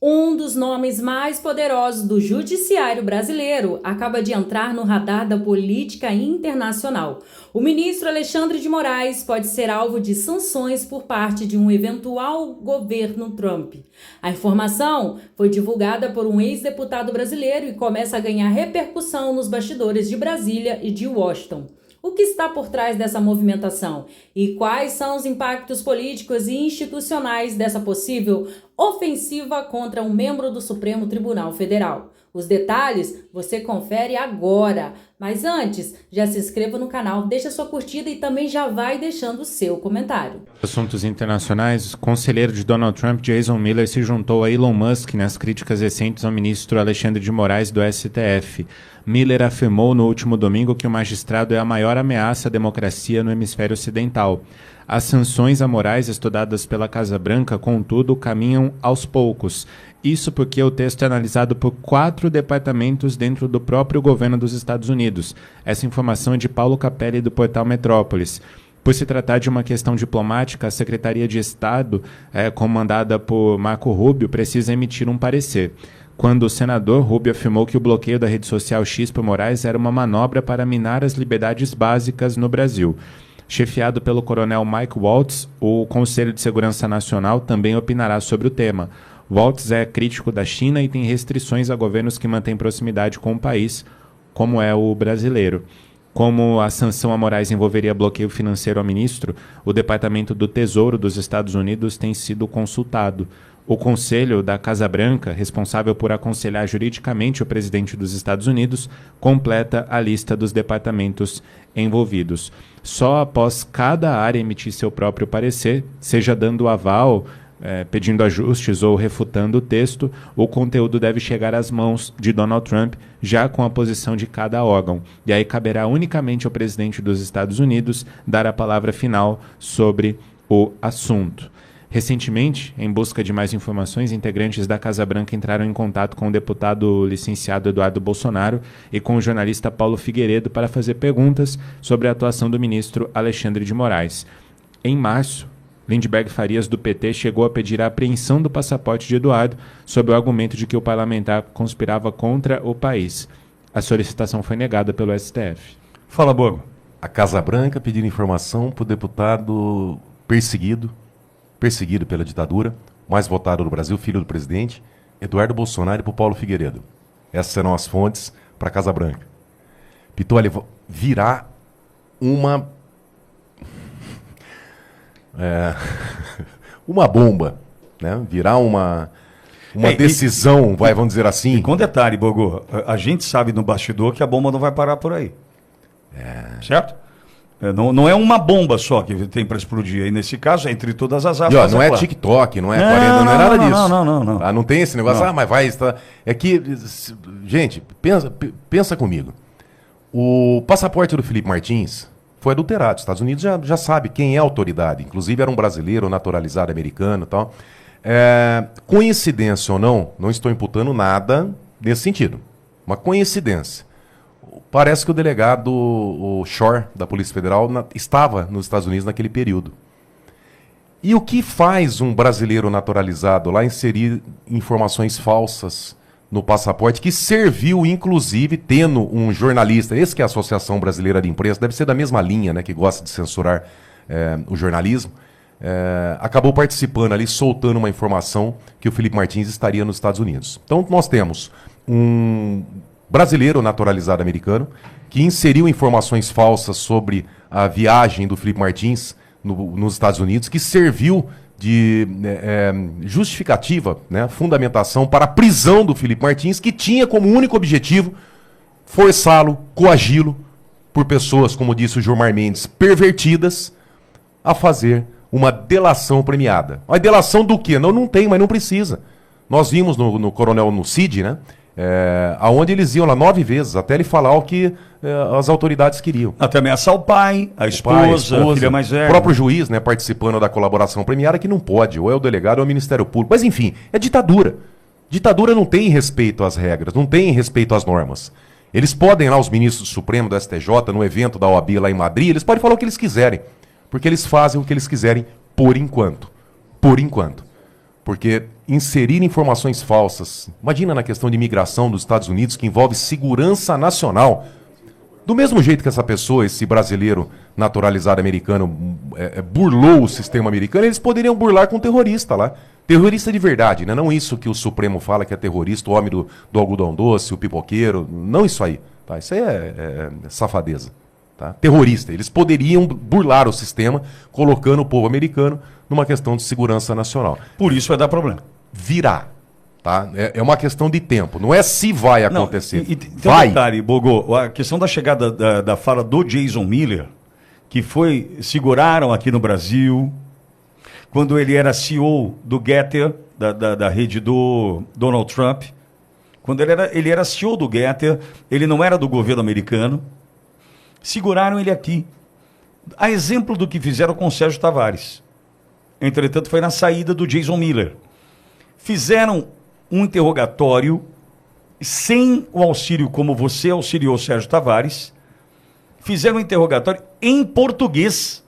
Um dos nomes mais poderosos do judiciário brasileiro acaba de entrar no radar da política internacional. O ministro Alexandre de Moraes pode ser alvo de sanções por parte de um eventual governo Trump. A informação foi divulgada por um ex-deputado brasileiro e começa a ganhar repercussão nos bastidores de Brasília e de Washington. O que está por trás dessa movimentação? E quais são os impactos políticos e institucionais dessa possível ofensiva contra um membro do Supremo Tribunal Federal? Os detalhes você confere agora. Mas antes, já se inscreva no canal, deixa sua curtida e também já vai deixando o seu comentário. Assuntos internacionais, o conselheiro de Donald Trump, Jason Miller, se juntou a Elon Musk nas críticas recentes ao ministro Alexandre de Moraes do STF. Miller afirmou no último domingo que o magistrado é a maior ameaça à democracia no hemisfério ocidental. As sanções a Moraes estudadas pela Casa Branca, contudo, caminham aos poucos. Isso porque o texto é analisado por 4 departamentos dentro do próprio governo dos Estados Unidos. Essa informação é de Paulo Capelli, do portal Metrópolis. Por se tratar de uma questão diplomática, a Secretaria de Estado, comandada por Marco Rubio, precisa emitir um parecer. Quando o senador Rubio afirmou que o bloqueio da rede social X por Moraes era uma manobra para minar as liberdades básicas no Brasil. Chefiado pelo coronel Mike Waltz, o Conselho de Segurança Nacional também opinará sobre o tema. Waltz é crítico da China e tem restrições a governos que mantêm proximidade com o país, como é o brasileiro. Como a sanção a Moraes envolveria bloqueio financeiro ao ministro, o Departamento do Tesouro dos Estados Unidos tem sido consultado. O Conselho da Casa Branca, responsável por aconselhar juridicamente o presidente dos Estados Unidos, completa a lista dos departamentos envolvidos. Só após cada área emitir seu próprio parecer, seja dando aval, pedindo ajustes ou refutando o texto, o conteúdo deve chegar às mãos de Donald Trump, já com a posição de cada órgão. E aí caberá unicamente ao presidente dos Estados Unidos dar a palavra final sobre o assunto. Recentemente, em busca de mais informações, integrantes da Casa Branca entraram em contato com o deputado licenciado Eduardo Bolsonaro e com o jornalista Paulo Figueiredo para fazer perguntas sobre a atuação do ministro Alexandre de Moraes. Em março, Lindbergh Farias, do PT, chegou a pedir a apreensão do passaporte de Eduardo sob o argumento de que o parlamentar conspirava contra o país. A solicitação foi negada pelo STF. Fala, Borgo. A Casa Branca pedindo informação para o deputado perseguido pela ditadura, mais votado do Brasil, filho do presidente, Eduardo Bolsonaro, e para o Paulo Figueiredo. Essas serão as fontes para a Casa Branca. Pitoli, virá uma bomba, né? Virá uma decisão, vamos dizer assim. E com detalhe, Bogo, a gente sabe no bastidor que a bomba não vai parar por aí. Certo? Não é uma bomba só que tem para explodir. Aí, nesse caso, entre todas as aspas. Não é TikTok, não é 40, não é nada disso. Não. Não tem esse negócio, mas vai estar. É que, gente, pensa comigo. O passaporte do Felipe Martins foi adulterado. Os Estados Unidos já sabe quem é a autoridade. Inclusive era um brasileiro naturalizado americano e tal. Coincidência ou não estou imputando nada nesse sentido. Uma coincidência. Parece que o delegado, o Shore, da Polícia Federal, estava nos Estados Unidos naquele período. E o que faz um brasileiro naturalizado lá inserir informações falsas no passaporte, que serviu, inclusive, tendo um jornalista, esse que é a Associação Brasileira de Imprensa, deve ser da mesma linha, né, que gosta de censurar o jornalismo, acabou participando ali, soltando uma informação que o Felipe Martins estaria nos Estados Unidos. Então, nós temos um brasileiro naturalizado americano, que inseriu informações falsas sobre a viagem do Felipe Martins nos Estados Unidos, que serviu de justificativa, né, fundamentação para a prisão do Felipe Martins, que tinha como único objetivo forçá-lo, coagi-lo, por pessoas, como disse o Gilmar Mendes, pervertidas, a fazer uma delação premiada. A delação do quê? Não tem, mas não precisa. Nós vimos no Coronel, no CID, né? Aonde eles iam lá 9 vezes, até ele falar o que as autoridades queriam. Até ameaçar o pai, a esposa, a filha mais velha. O próprio juiz, né, participando da colaboração premiada, que não pode, ou é o delegado ou é o Ministério Público. Mas enfim, é ditadura. Ditadura não tem respeito às regras, não tem respeito às normas. Eles podem lá, os ministros do Supremo, do STJ, no evento da OAB lá em Madrid, eles podem falar o que eles quiserem, porque eles fazem o que eles quiserem por enquanto. Por enquanto. Porque inserir informações falsas, imagina na questão de imigração dos Estados Unidos, que envolve segurança nacional. Do mesmo jeito que essa pessoa, esse brasileiro naturalizado americano, burlou o sistema americano, eles poderiam burlar com terrorista lá. Terrorista de verdade, né? Não isso que o Supremo fala que é terrorista, o homem do algodão doce, o pipoqueiro, não isso aí. Tá? Isso aí é safadeza. Tá? Terrorista. Eles poderiam burlar o sistema, colocando o povo americano numa questão de segurança nacional. Por isso vai dar problema. Virá. Tá? É uma questão de tempo. Não é se vai acontecer. Tem vai. um detalhe, Bogô, a questão da chegada da fala do Jason Miller, que seguraram aqui no Brasil, quando ele era CEO do Getter, da rede do Donald Trump. Quando ele era CEO do Getter, ele não era do governo americano. Seguraram ele aqui. A exemplo do que fizeram com o Sérgio Tavares. Entretanto, foi na saída do Jason Miller. Fizeram um interrogatório sem o auxílio, como você auxiliou o Sérgio Tavares. Fizeram um interrogatório em português.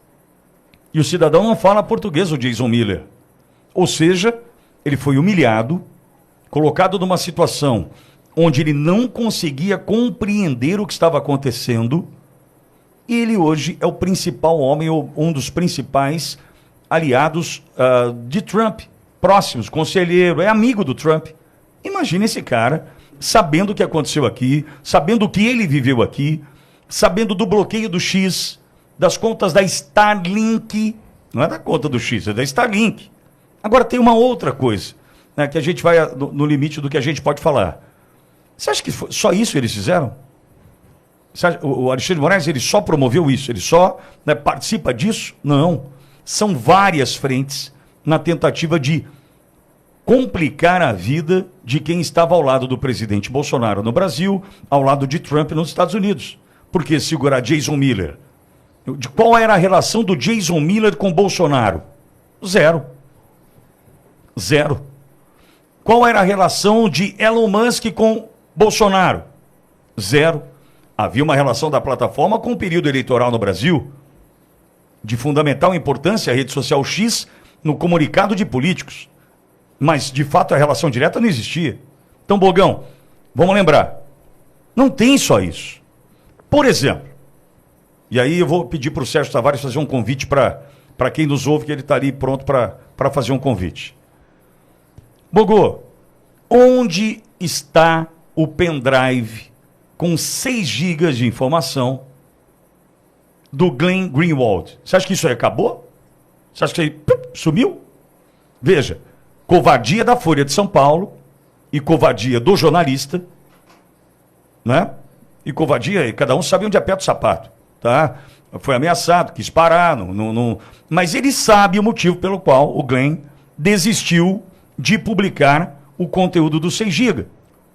E o cidadão não fala português, o Jason Miller. Ou seja, ele foi humilhado, colocado numa situação onde ele não conseguia compreender o que estava acontecendo. E ele hoje é o principal homem, ou um dos principais aliados de Trump, próximos, conselheiro, é amigo do Trump. Imagina esse cara, sabendo o que aconteceu aqui, sabendo o que ele viveu aqui, sabendo do bloqueio do X, das contas da Starlink, não é da conta do X, é da Starlink. Agora tem uma outra coisa, né, que a gente vai no limite do que a gente pode falar. Você acha que só isso eles fizeram? O Alexandre de Moraes, ele só promoveu isso? Ele só participa disso? Não. São várias frentes na tentativa de complicar a vida de quem estava ao lado do presidente Bolsonaro no Brasil, ao lado de Trump nos Estados Unidos. Por que segurar Jason Miller? Qual era a relação do Jason Miller com Bolsonaro? Zero. Zero. Qual era a relação de Elon Musk com Bolsonaro? Zero. Havia uma relação da plataforma com o período eleitoral no Brasil, de fundamental importância, a rede social X, no comunicado de políticos. Mas, de fato, a relação direta não existia. Então, Bogão, vamos lembrar, não tem só isso. Por exemplo, e aí eu vou pedir para o Sérgio Tavares fazer um convite para quem nos ouve, que ele está ali pronto para fazer um convite. Bogô, onde está o pendrive com 6 gigas de informação do Glenn Greenwald? Você acha que isso aí acabou? Você acha que isso aí sumiu? Veja, covardia da Folha de São Paulo e covardia do jornalista, né? E covardia, cada um sabe onde aperta o sapato, tá? Foi ameaçado, quis parar, mas ele sabe o motivo pelo qual o Glenn desistiu de publicar o conteúdo do 6 GB.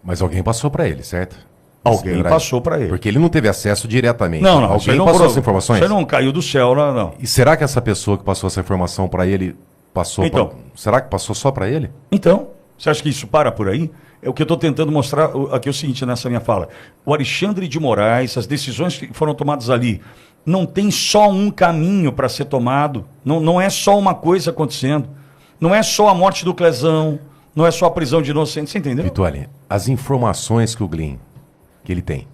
Mas alguém passou para ele, certo? Alguém passou para ele. Porque ele não teve acesso diretamente. Não, alguém passou essas informações? Você não caiu do céu, não. E será que essa pessoa que passou essa informação para ele passou será que passou só para ele? Então, você acha que isso para por aí? É o que eu estou tentando mostrar aqui é o seguinte nessa minha fala. O Alexandre de Moraes, as decisões que foram tomadas ali, não tem só um caminho para ser tomado. Não é só uma coisa acontecendo. Não é só a morte do Clezão, não é só a prisão de inocentes, você entendeu? Vituali, as informações que o Glenn, que ele tem,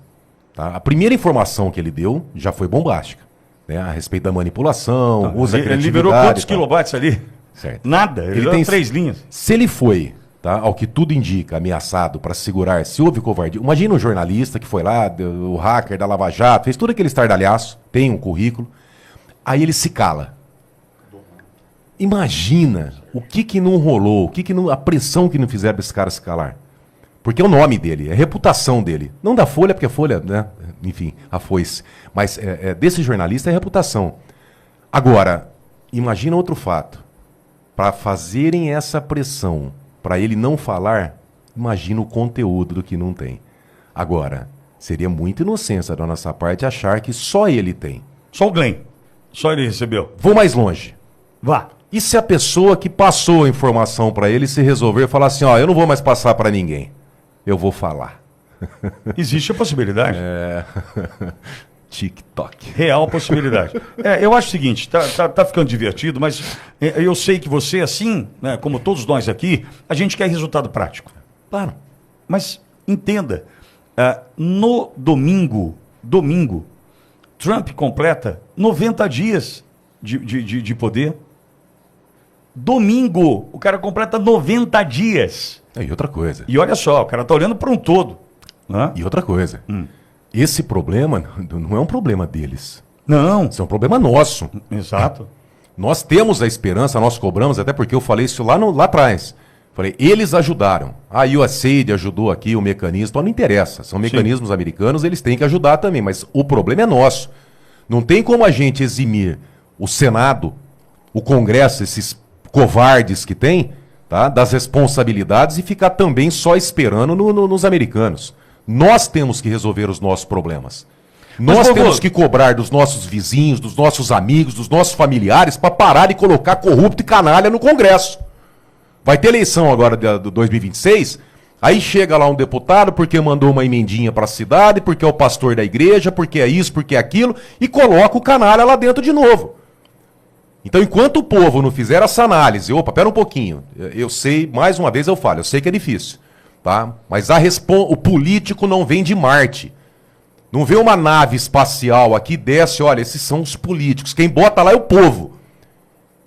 tá? A primeira informação que ele deu já foi bombástica, né? A respeito da manipulação, usa a criatividade. Ele liberou quantos kilobytes ali? Certo. Nada, ele tem 3 linhas. Se ele foi, tá, ao que tudo indica, ameaçado para segurar, se houve covardia, imagina um jornalista que foi lá, o hacker da Lava Jato, fez todo aquele estardalhaço, tem um currículo, aí ele se cala. Imagina o que não rolou, a pressão que não fizeram para esse cara se calar. Porque é o nome dele, é a reputação dele. Não da Folha, porque a Folha, né, enfim, a foice. Mas desse jornalista é a reputação. Agora, imagina outro fato. Para fazerem essa pressão, para ele não falar, imagina o conteúdo do que não tem. Agora, seria muita inocência da nossa parte achar que só ele tem. Só o Glenn. Só ele recebeu. Vou mais longe. Vá. E se a pessoa que passou a informação para ele se resolver falar assim, ó, eu não vou mais passar para ninguém, eu vou falar. Existe a possibilidade. TikTok. Real possibilidade. Eu acho o seguinte, tá ficando divertido, mas eu sei que você, assim, né, como todos nós aqui, a gente quer resultado prático. Claro. Mas entenda, no domingo, Trump completa 90 dias de poder. Domingo, o cara completa 90 dias. E outra coisa. E olha só, o cara tá olhando para um todo. Né? E outra coisa. Esse problema não é um problema deles. Não. Isso é um problema nosso. Exato. Nós temos a esperança, nós cobramos, até porque eu falei isso lá atrás. Falei, eles ajudaram. A USAID ajudou aqui o mecanismo, então não interessa. São mecanismos americanos, eles têm que ajudar também, mas o problema é nosso. Não tem como a gente eximir o Senado, o Congresso, esses covardes que tem, tá, das responsabilidades e ficar também só esperando nos americanos. Nós temos que resolver os nossos problemas. Nós temos que cobrar dos nossos vizinhos, dos nossos amigos, dos nossos familiares para parar de colocar corrupto e canalha no Congresso. Vai ter eleição agora de 2026, aí chega lá um deputado porque mandou uma emendinha para a cidade, porque é o pastor da igreja, porque é isso, porque é aquilo, e coloca o canalha lá dentro de novo. Então, enquanto o povo não fizer essa análise, pera um pouquinho, eu sei, mais uma vez eu falo, eu sei que é difícil, tá? Mas o político não vem de Marte. Não vê uma nave espacial aqui, desce, olha, esses são os políticos. Quem bota lá é o povo.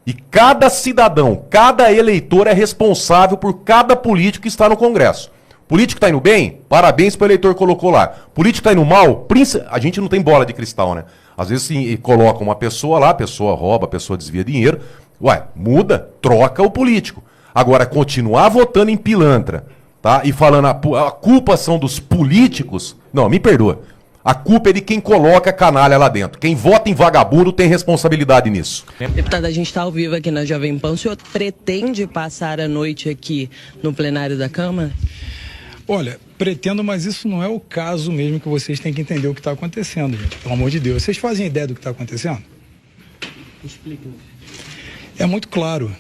E cada cidadão, cada eleitor é responsável por cada político que está no Congresso. Político está indo bem? Parabéns para o eleitor que colocou lá. Político está indo mal? A gente não tem bola de cristal, né? Às vezes sim, coloca uma pessoa lá, a pessoa rouba, a pessoa desvia dinheiro. Ué, muda, troca o político. Agora, continuar votando em pilantra, tá? E falando a culpa são dos políticos, não, me perdoa. A culpa é de quem coloca a canalha lá dentro. Quem vota em vagabundo tem responsabilidade nisso. Deputada, a gente está ao vivo aqui na Jovem Pan. O senhor pretende passar a noite aqui no plenário da Câmara? Olha, pretendo, mas isso não é o caso mesmo, que vocês têm que entender o que está acontecendo, gente. Pelo amor de Deus. Vocês fazem ideia do que está acontecendo? Explica. É muito claro.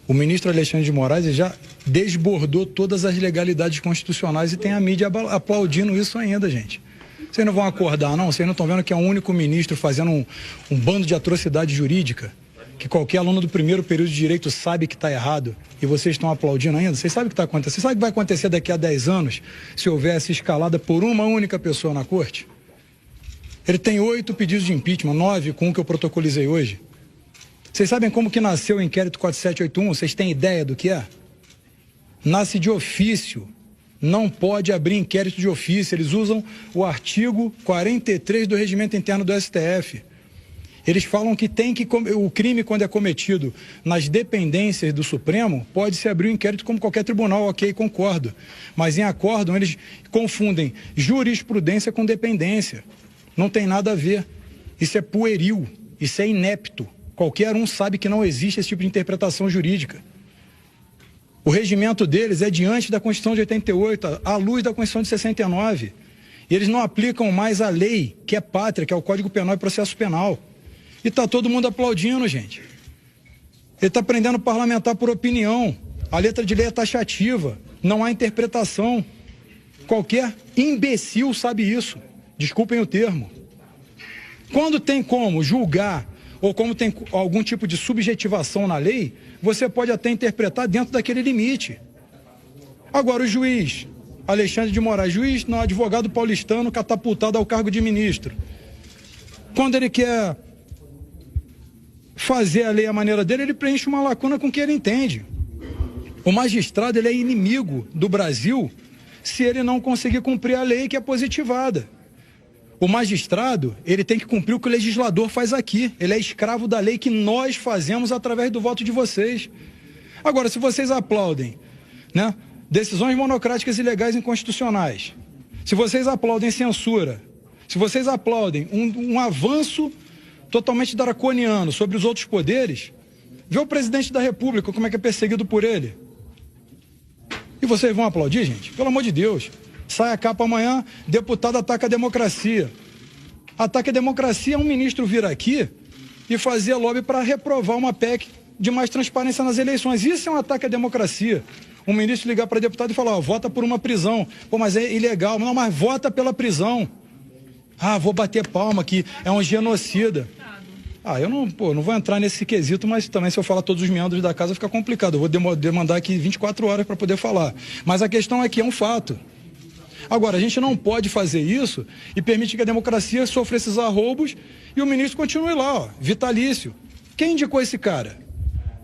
O ministro Alexandre de Moraes já desbordou todas as legalidades constitucionais e tem a mídia aplaudindo isso ainda, gente. Vocês não vão acordar, não? Vocês não estão vendo que é o único ministro fazendo um bando de atrocidade jurídica? Que qualquer aluno do primeiro período de direito sabe que está errado e vocês estão aplaudindo ainda? Vocês sabem o que está acontecendo? Vocês sabem o que vai acontecer daqui a 10 anos se houver essa escalada por uma única pessoa na corte? Ele tem 8 pedidos de impeachment, 9 com o que eu protocolizei hoje. Vocês sabem como que nasceu o inquérito 4781? Vocês têm ideia do que é? Nasce de ofício. Não pode abrir inquérito de ofício. Eles usam o artigo 43 do Regimento Interno do STF. Eles falam que o crime, quando é cometido nas dependências do Supremo, pode-se abrir um inquérito como qualquer tribunal, ok, concordo. Mas em acórdão, eles confundem jurisprudência com dependência. Não tem nada a ver. Isso é pueril, isso é inepto. Qualquer um sabe que não existe esse tipo de interpretação jurídica. O regimento deles é diante da Constituição de 88, à luz da Constituição de 69. E eles não aplicam mais a lei, que é pátria, que é o Código Penal e Processo Penal. E está todo mundo aplaudindo, gente. Ele está prendendo parlamentar por opinião. A letra de lei é taxativa. Não há interpretação. Qualquer imbecil sabe isso. Desculpem o termo. Quando tem como julgar ou como tem algum tipo de subjetivação na lei, você pode até interpretar dentro daquele limite. Agora, o juiz Alexandre de Moraes, juiz, não, advogado paulistano catapultado ao cargo de ministro. Quando ele quer fazer a lei à maneira dele, ele preenche uma lacuna com o que ele entende. O magistrado, ele é inimigo do Brasil se ele não conseguir cumprir a lei que é positivada. O magistrado, ele tem que cumprir o que o legislador faz aqui. Ele é escravo da lei que nós fazemos através do voto de vocês. Agora, se vocês aplaudem, né, decisões monocráticas ilegais e inconstitucionais, se vocês aplaudem censura, se vocês aplaudem um avanço totalmente draconiano sobre os outros poderes, vê o presidente da República como é que é perseguido por ele. E vocês vão aplaudir, gente? Pelo amor de Deus. Sai a capa amanhã, deputado ataca a democracia. Ataque a democracia é um ministro vir aqui e fazer lobby para reprovar uma PEC de mais transparência nas eleições. Isso é um ataque à democracia. Um ministro ligar para deputado e falar, ó, vota por uma prisão. Pô, mas é ilegal. Não, mas vota pela prisão. Ah, vou bater palma que é um genocida. Ah, eu não vou entrar nesse quesito, mas também se eu falar todos os membros da casa fica complicado. Eu vou demandar aqui 24 horas para poder falar. Mas a questão é que é um fato. Agora, a gente não pode fazer isso e permitir que a democracia sofra esses arroubos e o ministro continue lá, ó, vitalício. Quem indicou esse cara?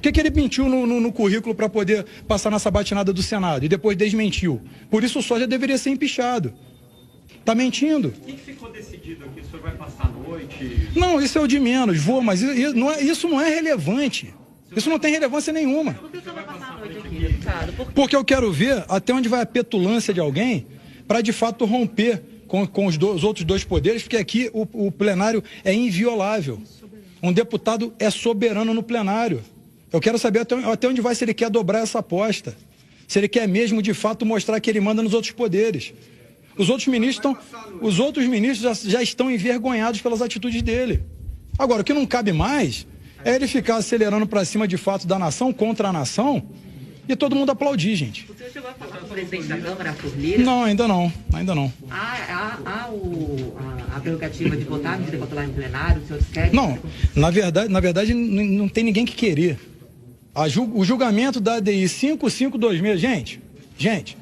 Por que ele mentiu no currículo para poder passar na sabatinada do Senado e depois desmentiu? Por isso o só já deveria ser empichado. Tá mentindo. O que ficou decidido aqui? O senhor vai passar a noite? Não, isso é o de menos, mas isso não é relevante. Isso não tem relevância nenhuma. Por que o senhor vai passar a noite aqui, deputado? Porque eu quero ver até onde vai a petulância de alguém para de fato romper com os outros dois poderes, porque aqui o plenário é inviolável. Um deputado é soberano no plenário. Eu quero saber até onde vai, se ele quer dobrar essa aposta. Se ele quer mesmo, de fato, mostrar que ele manda nos outros poderes. Os outros ministros já estão envergonhados pelas atitudes dele. Agora, o que não cabe mais é ele ficar acelerando para cima, de fato, da nação, contra a nação, e todo mundo aplaudir, gente. O senhor chegou a falar com o presidente da Câmara, Arthur Lira? Não, ainda não. Há a prerrogativa de votar, de votar lá em plenário, o senhor quer? Não, na verdade não tem ninguém que querer. O julgamento da ADI 5526, gente,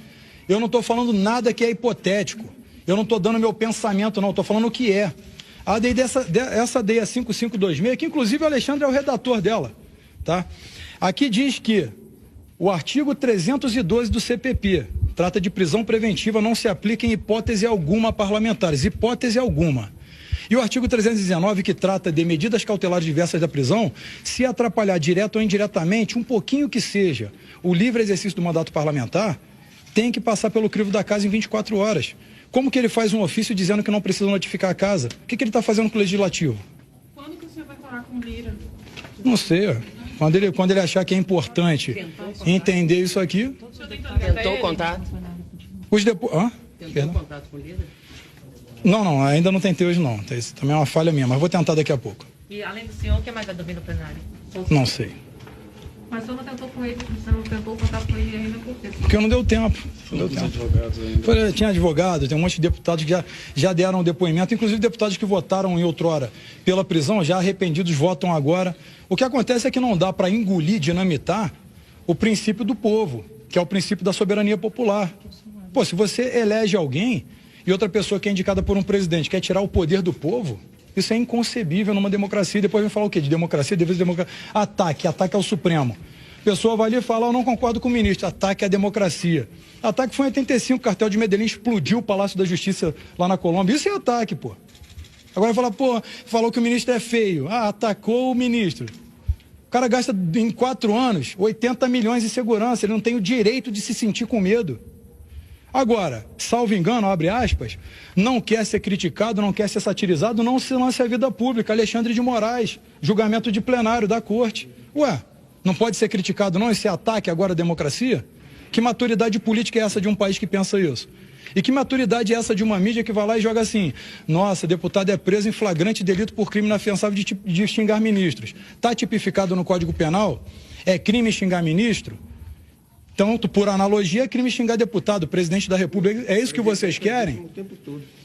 eu não estou falando nada que é hipotético. Eu não estou dando meu pensamento, não. Estou falando o que é. A ADI essa ADI 5526, que inclusive o Alexandre é o redator dela, tá? Aqui diz que o artigo 312 do CPP trata de prisão preventiva, não se aplica em hipótese alguma a parlamentares. Hipótese alguma. E o artigo 319, que trata de medidas cautelares diversas da prisão, se atrapalhar direto ou indiretamente, um pouquinho que seja, o livre exercício do mandato parlamentar, tem que passar pelo crivo da casa em 24 horas. Como que ele faz um ofício dizendo que não precisa notificar a casa? O que ele está fazendo com o legislativo? Quando que o senhor vai falar com o Lira? Não sei. Quando ele achar que é importante entender isso aqui... Tentou o contato? Tentou o contato com o Lira? Não, ainda não tentei hoje não. Isso também é uma falha minha, mas vou tentar daqui a pouco. E além do senhor, o que mais vai dormir no plenário? Não sei. Mas o senhor não tentou com ele, o senhor não tentou contar com ele ainda por quê? Porque não deu tempo. Tinha advogado, tem um monte de deputados que já deram depoimento, inclusive deputados que votaram em outrora pela prisão, já arrependidos, votam agora. O que acontece é que não dá para engolir, dinamitar o princípio do povo, que é o princípio da soberania popular. Pô, se você elege alguém e outra pessoa que é indicada por um presidente quer tirar o poder do povo, isso é inconcebível numa democracia. E depois vem falar o quê? De democracia, defesa de democracia. Ataque ao Supremo. A pessoa vai ali e fala, eu não concordo com o ministro. Ataque à democracia. Ataque foi em 85, o cartel de Medellín explodiu o Palácio da Justiça lá na Colômbia. Isso é ataque, pô. Agora fala, falou que o ministro é feio. Atacou o ministro. O cara gasta em 4 anos 80 milhões em segurança. Ele não tem o direito de se sentir com medo. Agora, salvo engano, abre aspas, não quer ser criticado, não quer ser satirizado, não se lance à vida pública. Alexandre de Moraes, julgamento de plenário da corte. Ué, não pode ser criticado não esse ataque agora à democracia? Que maturidade política é essa de um país que pensa isso? E que maturidade é essa de uma mídia que vai lá e joga assim, nossa, deputado é preso em flagrante delito por crime inafiançável de xingar ministros. Está tipificado no Código Penal? É crime xingar ministro? Então, por analogia, é crime xingar deputado, presidente da República. É isso que vocês querem?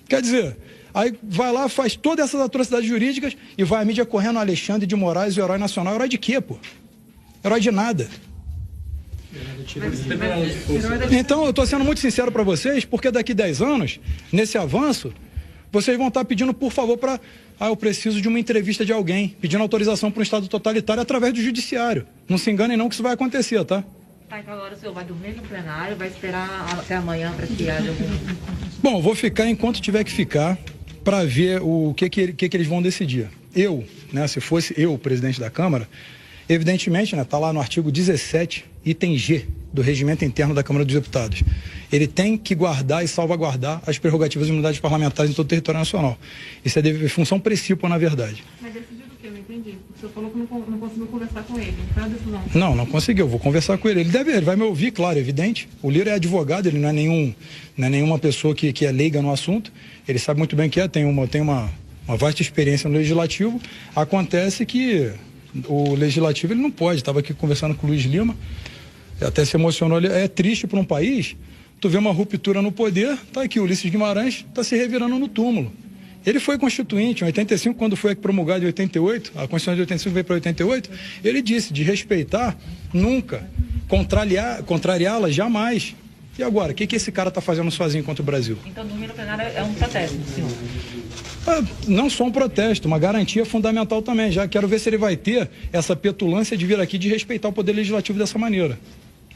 Quer dizer, aí vai lá, faz todas essas atrocidades jurídicas e vai a mídia correndo Alexandre de Moraes, o herói nacional. Herói de quê, pô? Herói de nada. Então, eu estou sendo muito sincero para vocês, porque daqui 10 anos, nesse avanço, vocês vão estar pedindo, por favor, eu preciso de uma entrevista de alguém, pedindo autorização para um Estado totalitário através do judiciário. Não se enganem não que isso vai acontecer, tá? Tá, então agora o senhor vai dormir no plenário, vai esperar até amanhã para que haja algum... Bom, vou ficar enquanto tiver que ficar para ver o que eles vão decidir. Eu, né, se fosse eu o presidente da Câmara, evidentemente, né, tá lá no artigo 17, item G, do regimento interno da Câmara dos Deputados. Ele tem que guardar e salvaguardar as prerrogativas e imunidades parlamentares em todo o território nacional. Isso é função principal, na verdade. Mas decidiu do que? Eu não entendi. O senhor falou que não conseguiu conversar com ele. Não foi a decisão? Não conseguiu. Vou conversar com ele. Ele vai me ouvir, claro, evidente. O Lira é advogado, ele não é nenhuma pessoa que é leiga no assunto. Ele sabe muito bem o que é, tem uma vasta experiência no Legislativo. Acontece que o Legislativo ele não pode. Estava aqui conversando com o Luiz Lima, até se emocionou. É triste para um país, tu vê uma ruptura no poder, tá aqui, o Ulisses Guimarães está se revirando no túmulo. Ele foi constituinte em 85, quando foi promulgado em 88, a Constituição de 85 veio para 88, ele disse de respeitar nunca, contrariá-la jamais. E agora, o que esse cara está fazendo sozinho contra o Brasil? Então, domingo plenário é um protesto, senhor? Não só um protesto, uma garantia fundamental também. Já quero ver se ele vai ter essa petulância de vir aqui de respeitar o Poder Legislativo dessa maneira,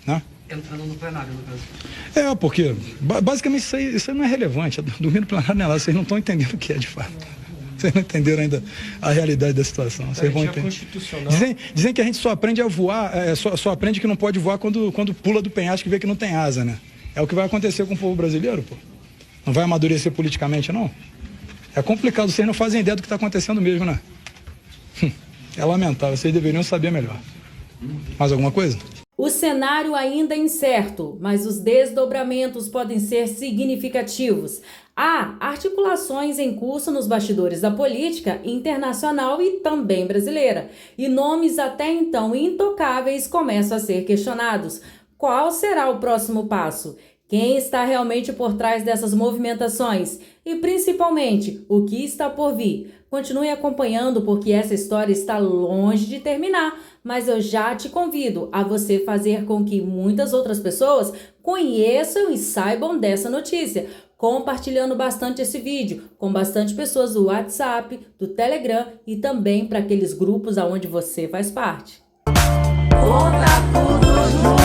né? Entrando no plenário, no caso. Porque basicamente isso aí não é relevante. Domingo plenário não é lá, vocês não estão entendendo o que é de fato. Vocês não entenderam ainda a realidade da situação. Vocês vão entender. Dizem que a gente só aprende a voar, só aprende que não pode voar quando pula do penhasco e vê que não tem asa, né? É o que vai acontecer com o povo brasileiro, pô. Não vai amadurecer politicamente, não? É complicado, vocês não fazem ideia do que está acontecendo mesmo, né? É lamentável, vocês deveriam saber melhor. Mais alguma coisa? O cenário ainda é incerto, mas os desdobramentos podem ser significativos. Há articulações em curso nos bastidores da política internacional e também brasileira, e nomes até então intocáveis começam a ser questionados. Qual será o próximo passo? Quem está realmente por trás dessas movimentações? E principalmente, o que está por vir? Continue acompanhando porque essa história está longe de terminar, mas eu já te convido a você fazer com que muitas outras pessoas conheçam e saibam dessa notícia, compartilhando bastante esse vídeo com bastante pessoas do WhatsApp, do Telegram e também para aqueles grupos aonde você faz parte. Conta tudo junto.